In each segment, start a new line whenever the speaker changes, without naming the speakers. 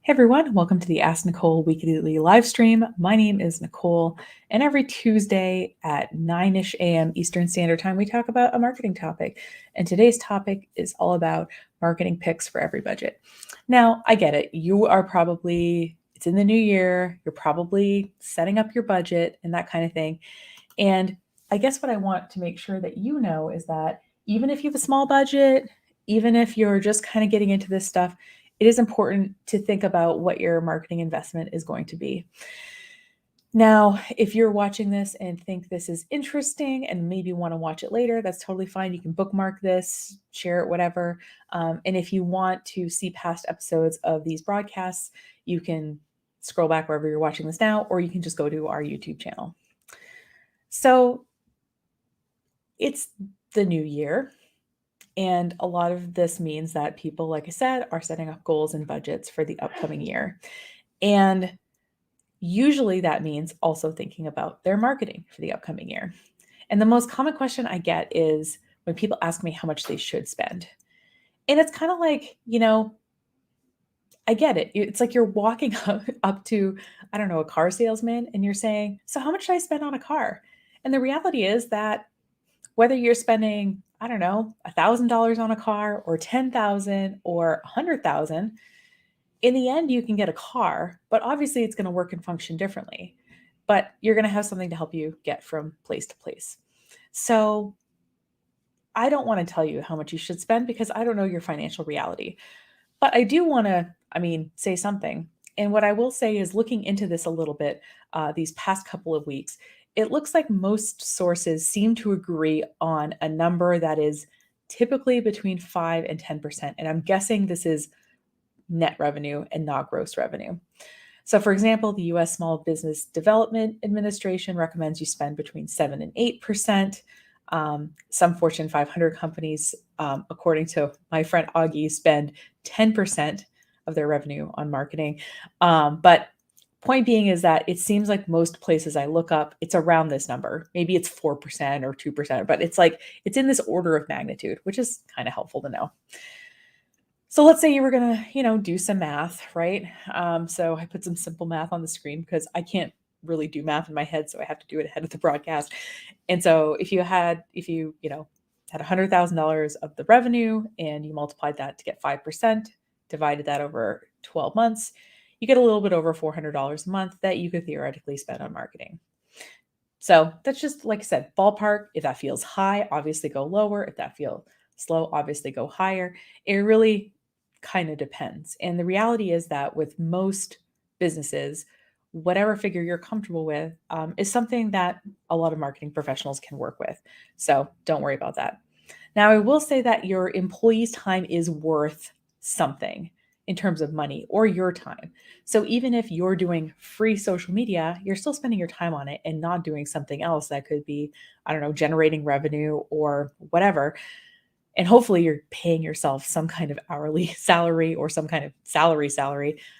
Hey everyone, welcome to the Ask Nicole weekly live stream. My name is Nicole, and every Tuesday at 9-ish a.m. Eastern Standard Time, we talk about a marketing topic. And today's topic is all about marketing picks for every budget. Now, I get it. It's in the new year, you're probably setting up your budget and that kind of thing. And I guess what I want to make sure that you know is that even if you have a small budget, even if you're just kind of getting into this stuff, it is important to think about what your marketing investment is going to be. Now, if you're watching this and think this is interesting and maybe want to watch it later, that's totally fine. You can bookmark this, share it, whatever. And if you want to see past episodes of these broadcasts, you can scroll back wherever you're watching this now, or you can just go to our YouTube channel. So it's the new year. And a lot of this means that people, like I said, are setting up goals and budgets for the upcoming year. And usually that means also thinking about their marketing for the upcoming year. And the most common question I get is when people ask me how much they should spend. And it's kind of like, I get it. It's like you're walking up to, I don't know, a car salesman and you're saying, so how much should I spend on a car? And the reality is that whether you're spending, I don't know, $1,000 on a car or 10,000 or 100,000, in the end you can get a car, but obviously it's going to work and function differently. But you're going to have something to help you get from place to place. So I don't want to tell you how much you should spend because I don't know your financial reality. But I do want to, say something. And what I will say is looking into this a little bit these past couple of weeks, it looks like most sources seem to agree on a number that is typically between 5 and 10%. And I'm guessing this is net revenue and not gross revenue. So, for example, the US Small Business Development Administration recommends you spend between 7 and 8%. Some Fortune 500 companies, according to my friend Augie, spend 10% of their revenue on marketing. But point being is that it seems like most places I look up, it's around this number. Maybe it's 4% or 2%, but it's like it's in this order of magnitude, which is kind of helpful to know. So let's say you were going to, do some math, right? So I put some simple math on the screen because I can't really do math in my head, so I have to do it ahead of the broadcast. And so if you had $100,000 of the revenue and you multiplied that to get 5%, divided that over 12 months, you get a little bit over $400 a month that you could theoretically spend on marketing. So that's just, like I said, ballpark. If that feels high, obviously go lower. If that feels slow, obviously go higher. It really kind of depends. And the reality is that with most businesses, whatever figure you're comfortable with is something that a lot of marketing professionals can work with. So don't worry about that. Now, I will say that your employees' time is worth something in terms of money or your time. So even if you're doing free social media, you're still spending your time on it and not doing something else that could be, I don't know, generating revenue or whatever. And hopefully you're paying yourself some kind of hourly salary or some kind of salary.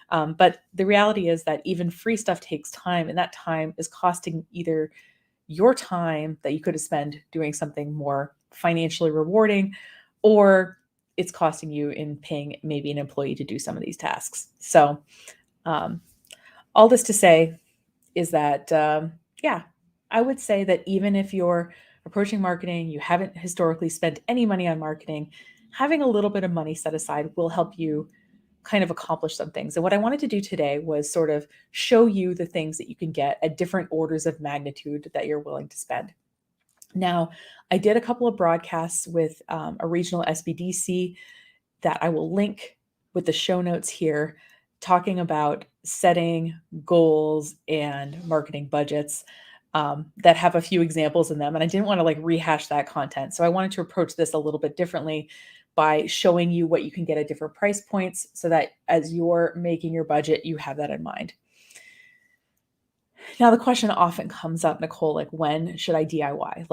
But the reality is that even free stuff takes time, and that time is costing either your time that you could have spent doing something more financially rewarding, or it's costing you in paying maybe an employee to do some of these tasks. So all this to say is that, I would say that even if you're approaching marketing, you haven't historically spent any money on marketing, having a little bit of money set aside will help you kind of accomplish some things. And what I wanted to do today was sort of show you the things that you can get at different orders of magnitude that you're willing to spend. Now, I did a couple of broadcasts with a regional SBDC that I will link with the show notes here, talking about setting goals and marketing budgets that have a few examples in them. And I didn't want to rehash that content. So I wanted to approach this a little bit differently by showing you what you can get at different price points so that as you're making your budget, you have that in mind. Now, the question often comes up, Nicole, when should I DIY?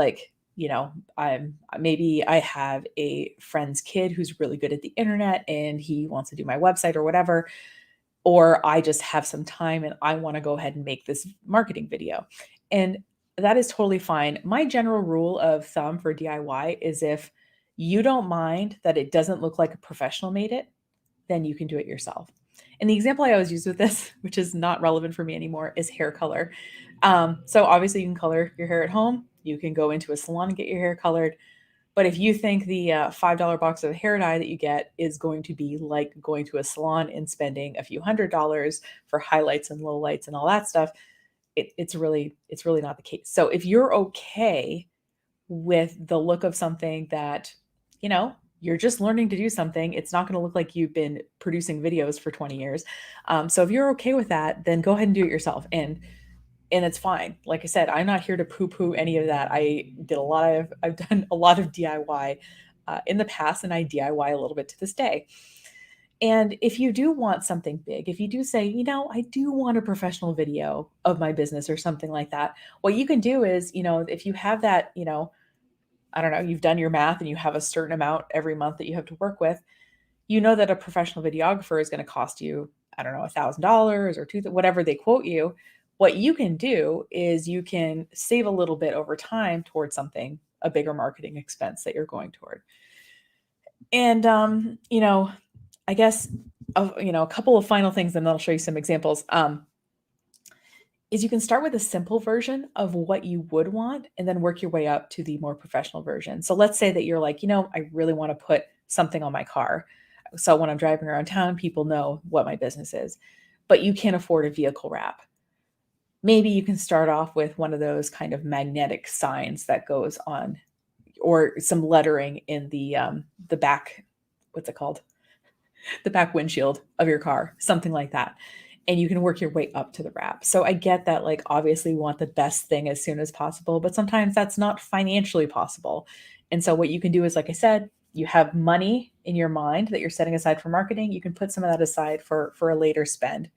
Maybe I have a friend's kid who's really good at the internet and he wants to do my website or whatever, or I just have some time and I want to go ahead and make this marketing video. And that is totally fine. My general rule of thumb for DIY is if you don't mind that it doesn't look like a professional made it, then you can do it yourself. And the example I always use with this, which is not relevant for me anymore, is hair color. So obviously you can color your hair at home. You can go into a salon and get your hair colored. But if you think the $5 box of hair dye that you get is going to be like going to a salon and spending a few $100s for highlights and lowlights and all that stuff, it's really not the case. So if you're okay with the look of something that, you're just learning to do something, it's not going to look like you've been producing videos for 20 years. So if you're okay with that, then go ahead and do it yourself. And it's fine. Like I said, I'm not here to poo-poo any of that. I've done a lot of DIY in the past, and I DIY a little bit to this day. And if you do want something big, if you do say, I do want a professional video of my business or something like that, what you can do is, if you have that, I don't know, you've done your math and you have a certain amount every month that you have to work with, you know that a professional videographer is going to cost you, I don't know, $1,000 or two, whatever they quote you. What you can do is you can save a little bit over time towards something, a bigger marketing expense that you're going toward. And, I guess, a couple of final things, and then I'll show you some examples. Is you can start with a simple version of what you would want and then work your way up to the more professional version. So let's say that you're like, I really want to put something on my car. So when I'm driving around town, people know what my business is, but you can't afford a vehicle wrap. Maybe you can start off with one of those kind of magnetic signs that goes on, or some lettering in the back, what's it called? The back windshield of your car, something like that. And you can work your way up to the wrap. So I get that, like, obviously we want the best thing as soon as possible, but sometimes that's not financially possible. And so what you can do is, like I said, you have money in your mind that you're setting aside for marketing. You can put some of that aside for a later spend.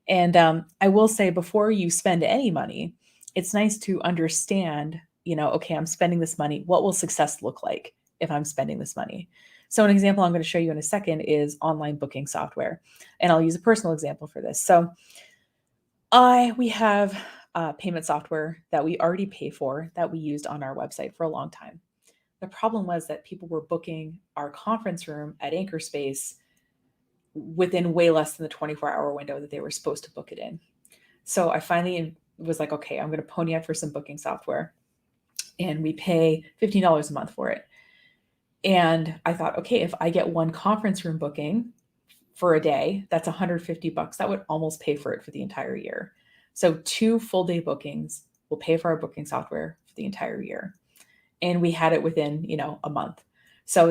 And I will say, before you spend any money, it's nice to understand, okay, I'm spending this money. What will success look like if I'm spending this money? So an example I'm going to show you in a second is online booking software. And I'll use a personal example for this. So we have payment software that we already pay for that we used on our website for a long time. The problem was that people were booking our conference room at Anchor Space within way less than the 24-hour window that they were supposed to book it in. So I finally was like, okay, I'm going to pony up for some booking software. And we pay $15 a month for it. And I thought, okay, if I get one conference room booking for a day, that's $150. That would almost pay for it for the entire year. So 2 full day bookings will pay for our booking software for the entire year. And we had it within, a month. So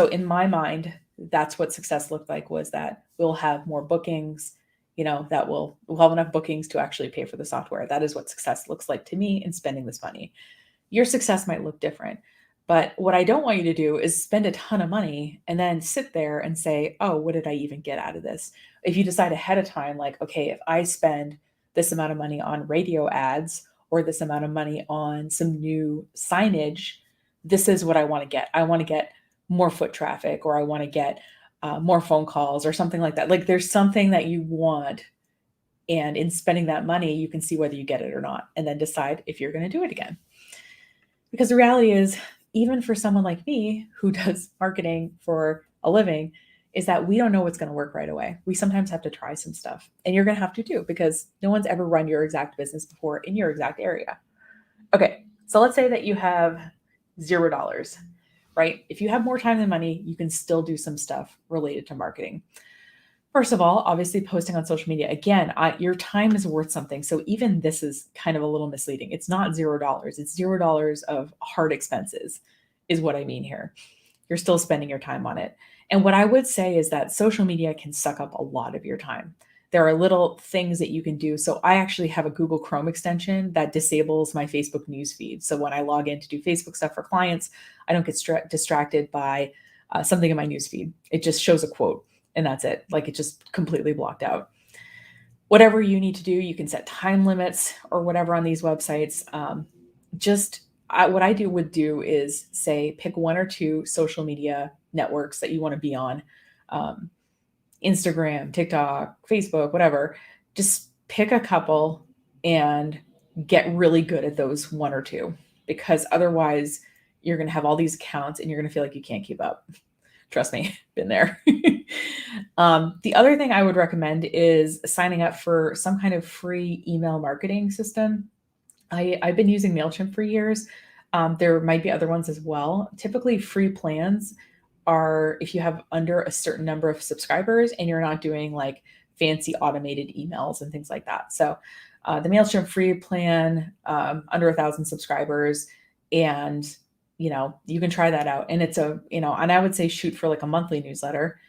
in my mind, that's what success looked like, was that we'll have more bookings, that we'll have enough bookings to actually pay for the software. That is what success looks like to me in spending this money. Your success might look different, but what I don't want you to do is spend a ton of money and then sit there and say, oh, what did I even get out of this? If you decide ahead of time, like, okay, if I spend this amount of money on radio ads or this amount of money on some new signage, this is what I want to get. I want to get more foot traffic, or I want to get more phone calls or something like that. Like, there's something that you want. And in spending that money, you can see whether you get it or not, and then decide if you're going to do it again. Because the reality is, even for someone like me who does marketing for a living, is that we don't know what's going to work right away. We sometimes have to try some stuff, and you're going to have to too, because no one's ever run your exact business before in your exact area. Okay, so let's say that you have $0, right? If you have more time than money, you can still do some stuff related to marketing. First of all, obviously posting on social media. Again, your time is worth something. So even this is kind of a little misleading. It's not $0. It's $0 of hard expenses is what I mean here. You're still spending your time on it. And what I would say is that social media can suck up a lot of your time. There are little things that you can do. So I actually have a Google Chrome extension that disables my Facebook newsfeed. So when I log in to do Facebook stuff for clients, I don't get distracted by something in my newsfeed. It just shows a quote, and that's it. Like, it just completely blocked out. Whatever you need to do, you can set time limits or whatever on these websites. What I would do is say, pick 1 or 2 social media networks that you want to be on. Instagram, TikTok, Facebook, whatever. Just pick a couple and get really good at those 1 or 2, because otherwise you're going to have all these accounts and you're going to feel like you can't keep up. Trust me, been there. The other thing I would recommend is signing up for some kind of free email marketing system. I've been using MailChimp for years. There might be other ones as well. Typically, free plans are if you have under a certain number of subscribers and you're not doing like fancy automated emails and things like that. So, the MailChimp free plan, under 1,000 subscribers, and you can try that out. And and I would say shoot for like a monthly newsletter.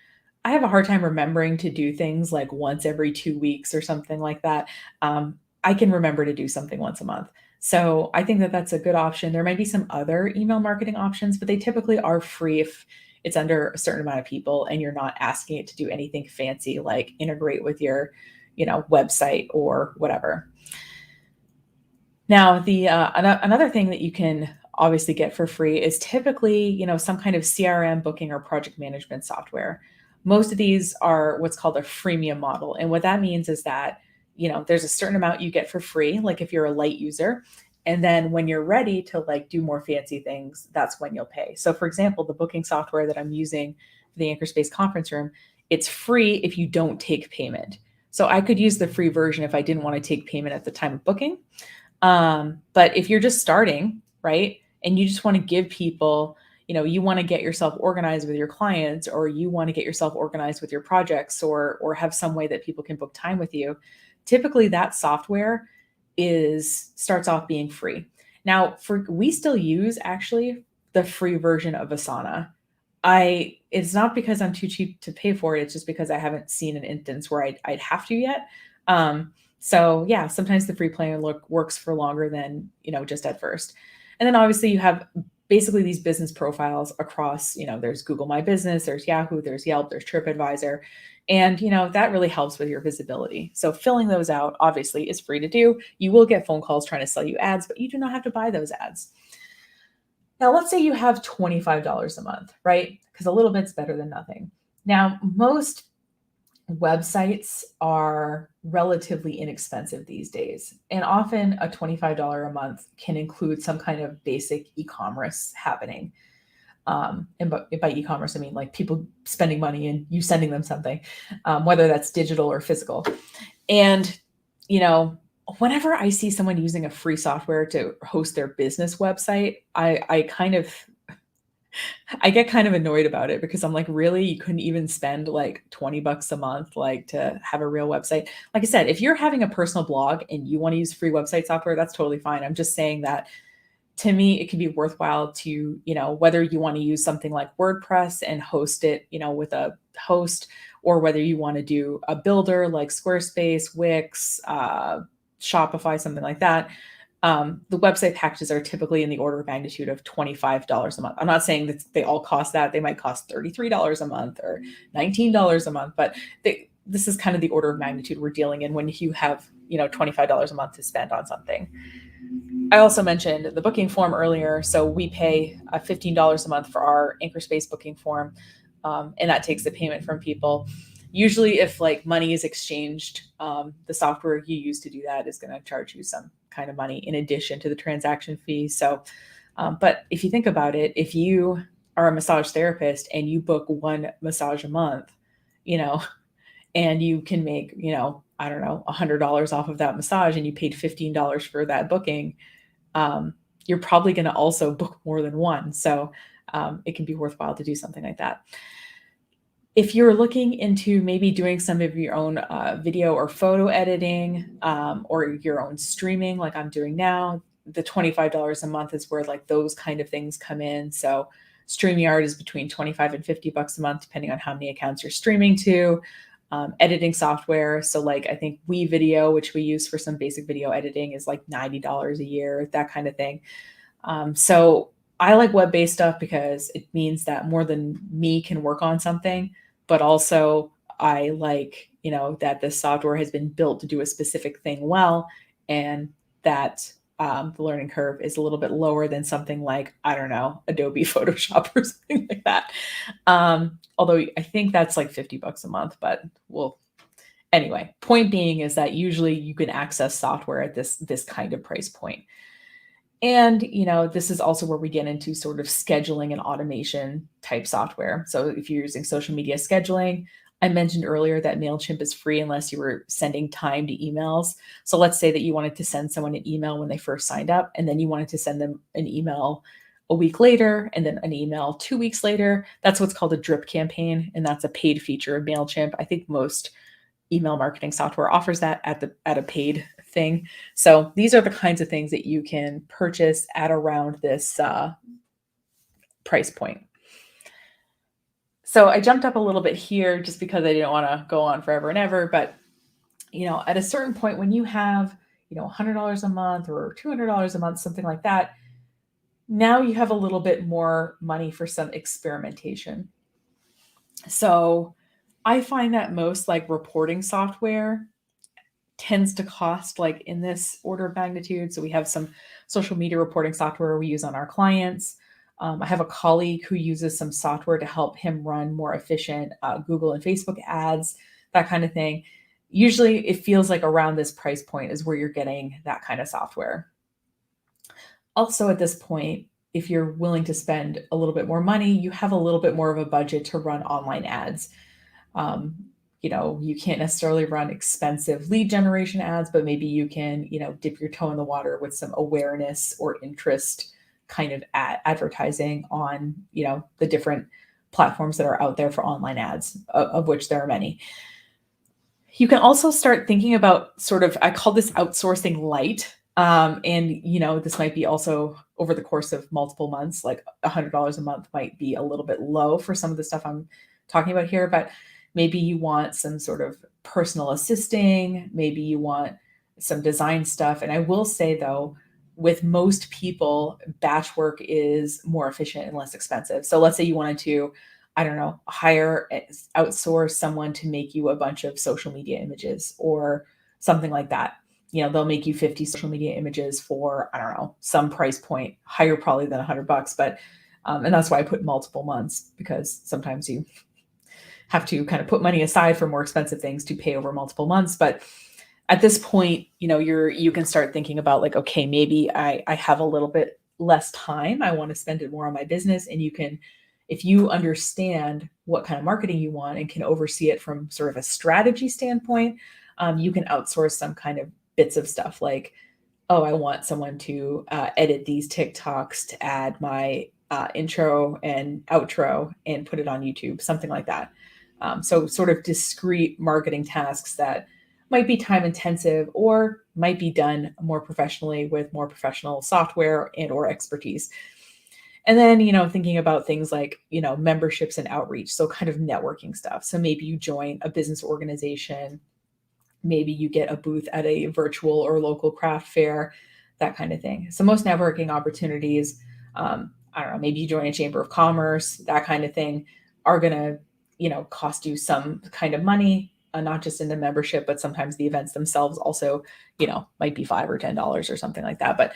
I have a hard time remembering to do things like once every 2 weeks or something like that. I can remember to do something once a month. So I think that that's a good option. There might be some other email marketing options, but they typically are free if it's under a certain amount of people and you're not asking it to do anything fancy like integrate with your, website or whatever. Now, the another thing that you can obviously get for free is typically, some kind of CRM booking or project management software. Most of these are what's called a freemium model. And what that means is that, there's a certain amount you get for free, like if you're a light user. And then when you're ready to like do more fancy things, that's when you'll pay. So for example, the booking software that I'm using for the Anchor Space conference room, it's free if you don't take payment. So I could use the free version if I didn't want to take payment at the time of booking. But if you're just starting, right, and you just want to give people, you want to get yourself organized with your clients, or you want to get yourself organized with your projects, or have some way that people can book time with you, typically that software starts off being free. Now, we still use actually the free version of Asana. It's not because I'm too cheap to pay for it. It's just because I haven't seen an instance where I'd have to yet. So yeah, sometimes the free plan works for longer than, just at first. And then obviously you have basically these business profiles across, there's Google My Business, there's Yahoo, there's Yelp, there's TripAdvisor. And, that really helps with your visibility. So filling those out obviously is free to do. You will get phone calls trying to sell you ads, but you do not have to buy those ads. Now, let's say you have $25 a month, right? Because a little bit's better than nothing. Now, most websites are relatively inexpensive these days. And often a $25 a month can include some kind of basic e-commerce happening. And by e-commerce, I mean like people spending money and you sending them something, whether that's digital or physical. And, whenever I see someone using a free software to host their business website, I get kind of annoyed about it because I'm like, really, you couldn't even spend like $20 a month, like to have a real website. Like I said, if you're having a personal blog and you want to use free website software, that's totally fine. I'm just saying that to me, it can be worthwhile to, whether you want to use something like WordPress and host it, with a host, or whether you want to do a builder like Squarespace, Wix, Shopify, something like that. The website packages are typically in the order of magnitude of $25 a month. I'm not saying that they all cost that. They might cost $33 a month or $19 a month, but this is kind of the order of magnitude we're dealing in when you have, $25 a month to spend on something. I also mentioned the booking form earlier. So we pay $15 a month for our Anchor Space booking form. And that takes the payment from people. Usually if like money is exchanged, the software you use to do that is going to charge you some kind of money in addition to the transaction fee. So, but if you think about it, if you are a massage therapist and you book one massage a month, and you can make, I don't know, $100 off of that massage and you paid $15 for that booking, you're probably going to also book more than one. So it can be worthwhile to do something like that. If you're looking into maybe doing some of your own video or photo editing, or your own streaming like I'm doing now, the $25 a month is where like those kind of things come in. So StreamYard is between 25 and $50 a month, depending on how many accounts you're streaming to. Editing software. So like, I think WeVideo, which we use for some basic video editing, is like $90 a year, that kind of thing. So I like web-based stuff because it means that more than me can work on something, but also I like, that this software has been built to do a specific thing well, and that the learning curve is a little bit lower than something like, I don't know, Adobe Photoshop or something like that. Although I think that's like $50 a month, but anyway, point being is that usually you can access software at this kind of price point. And, this is also where we get into sort of scheduling and automation type software. So if you're using social media scheduling, I mentioned earlier that MailChimp is free unless you were sending timed emails. So let's say that you wanted to send someone an email when they first signed up, and then you wanted to send them an email a week later, and then an email 2 weeks later. That's what's called a drip campaign, and that's a paid feature of MailChimp. I think most email marketing software offers that at a paid thing. So these are the kinds of things that you can purchase at around this price point. So I jumped up a little bit here just because I didn't want to go on forever and ever. But, at a certain point when you have, $100 a month or $200 a month, something like that, now you have a little bit more money for some experimentation. So I find that most like reporting software tends to cost like in this order of magnitude. So we have some social media reporting software we use on our clients. I have a colleague who uses some software to help him run more efficient Google and Facebook ads, that kind of thing. Usually it feels like around this price point is where you're getting that kind of software. Also at this point, if you're willing to spend a little bit more money, you have a little bit more of a budget to run online ads. You can't necessarily run expensive lead generation ads, but maybe you can, dip your toe in the water with some awareness or interest kind of advertising on, the different platforms that are out there for online ads, of which there are many. You can also start thinking about sort of, I call this outsourcing light. This might be also over the course of multiple months, like $100 a month might be a little bit low for some of the stuff I'm talking about here, but maybe you want some sort of personal assisting, maybe you want some design stuff. And I will say though, with most people, batch work is more efficient and less expensive. So let's say you wanted to, I don't know, outsource someone to make you a bunch of social media images or something like that. They'll make you 50 social media images for, I don't know, some price point, higher probably than $100, but, and that's why I put multiple months, because sometimes you have to kind of put money aside for more expensive things to pay over multiple months. But at this point, you can start thinking about like, okay, maybe I have a little bit less time. I want to spend it more on my business. And you can, if you understand what kind of marketing you want and can oversee it from sort of a strategy standpoint, you can outsource some kind of bits of stuff like, oh, I want someone to edit these TikToks to add my intro and outro and put it on YouTube, something like that. So sort of discrete marketing tasks that might be time intensive or might be done more professionally with more professional software and or expertise. And then, thinking about things like, memberships and outreach. So kind of networking stuff. So maybe you join a business organization, maybe you get a booth at a virtual or local craft fair, that kind of thing. So most networking opportunities, I don't know, maybe you join a chamber of commerce, that kind of thing, are going to, cost you some kind of money, not just in the membership, but sometimes the events themselves also, might be $5 or $10 or something like that. But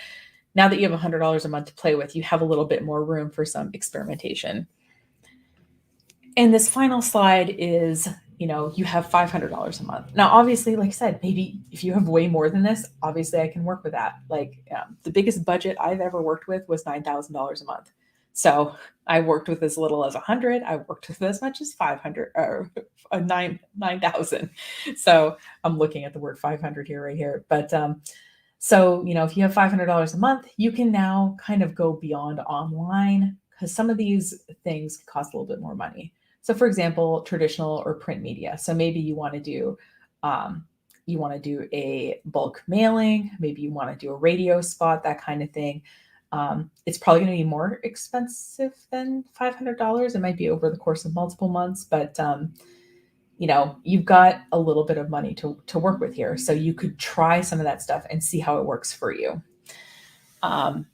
now that you have $100 a month to play with, you have a little bit more room for some experimentation. And this final slide is, you have $500 a month. Now, obviously, like I said, maybe if you have way more than this, obviously I can work with that. Like the biggest budget I've ever worked with was $9,000 a month. So I worked with as little as 100. I worked with as much as 500 or 9,000. So I'm looking at the word 500 here, right here. But so, if you have $500 a month, you can now kind of go beyond online because some of these things cost a little bit more money. So for example, traditional or print media. So maybe you want to do a bulk mailing, maybe you want to do a radio spot, that kind of thing. It's probably going to be more expensive than $500. It might be over the course of multiple months, but you've got a little bit of money to work with here. So you could try some of that stuff and see how it works for you.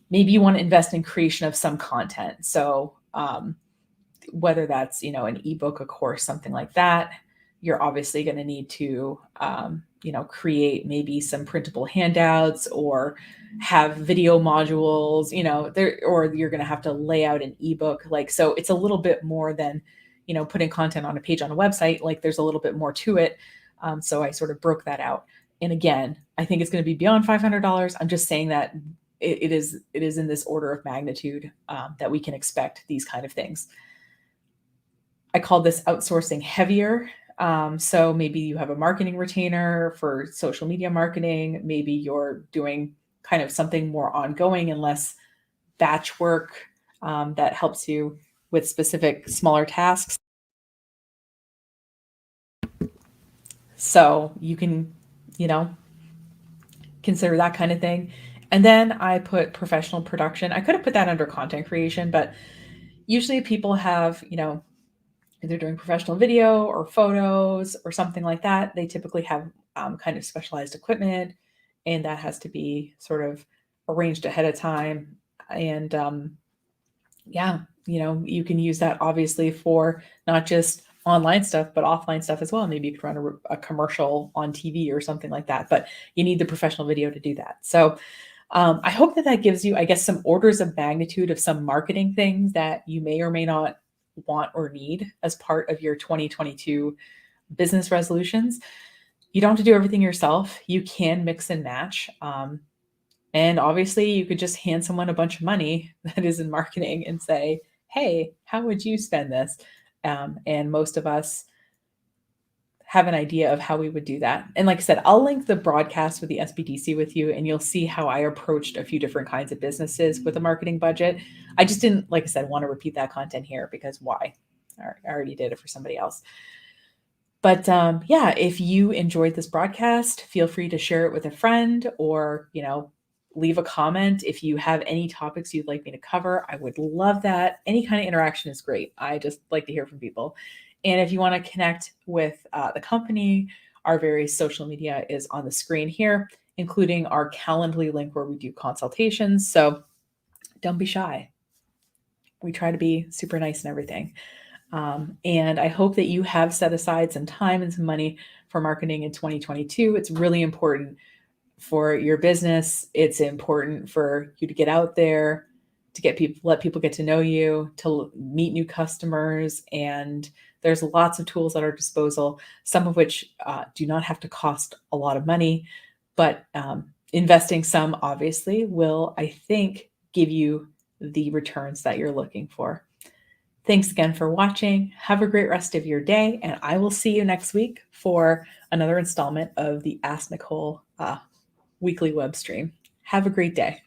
Maybe you want to invest in creation of some content. So whether that's, an ebook, a course, something like that, you're obviously going to need to, create maybe some printable handouts or have video modules, or you're going to have to lay out an ebook. So it's a little bit more than, putting content on a page on a website. Like there's a little bit more to it. So I sort of broke that out. And again, I think it's going to be beyond $500. I'm just saying that it is in this order of magnitude that we can expect these kind of things. I call this outsourcing heavier. So maybe you have a marketing retainer for social media marketing. Maybe you're doing kind of something more ongoing and less batch work that helps you with specific smaller tasks. So you can, you know, consider that kind of thing. And then I put professional production. I could have put that under content creation, but usually people have, either doing professional video or photos or something like that. They typically have kind of specialized equipment, and that has to be sort of arranged ahead of time. And yeah, you can use that obviously for not just online stuff, but offline stuff as well. Maybe you could run a commercial on TV or something like that, but you need the professional video to do that. So I hope that gives you, I guess, some orders of magnitude of some marketing things that you may or may not want or need as part of your 2022 business resolutions. You don't have to do everything yourself. You can mix and match. And obviously, you could just hand someone a bunch of money that is in marketing and say, hey, how would you spend this? And most of us have an idea of how we would do that. And like I said, I'll link the broadcast with the SBDC with you, and you'll see how I approached a few different kinds of businesses with a marketing budget. I just didn't, like I said, want to repeat that content here because why? I already did it for somebody else. But yeah, if you enjoyed this broadcast, feel free to share it with a friend or, leave a comment. If you have any topics you'd like me to cover, I would love that. Any kind of interaction is great. I just like to hear from people. And if you want to connect with the company, our various social media is on the screen here, including our Calendly link where we do consultations. So don't be shy. We try to be super nice and everything. And I hope that you have set aside some time and some money for marketing in 2022. It's really important for your business. It's important for you to get out there, to let people get to know you, to meet new customers. And there's lots of tools at our disposal, some of which do not have to cost a lot of money, but investing some obviously will, I think, give you the returns that you're looking for. Thanks again for watching. Have a great rest of your day, and I will see you next week for another installment of the Ask Nicole weekly web stream. Have a great day.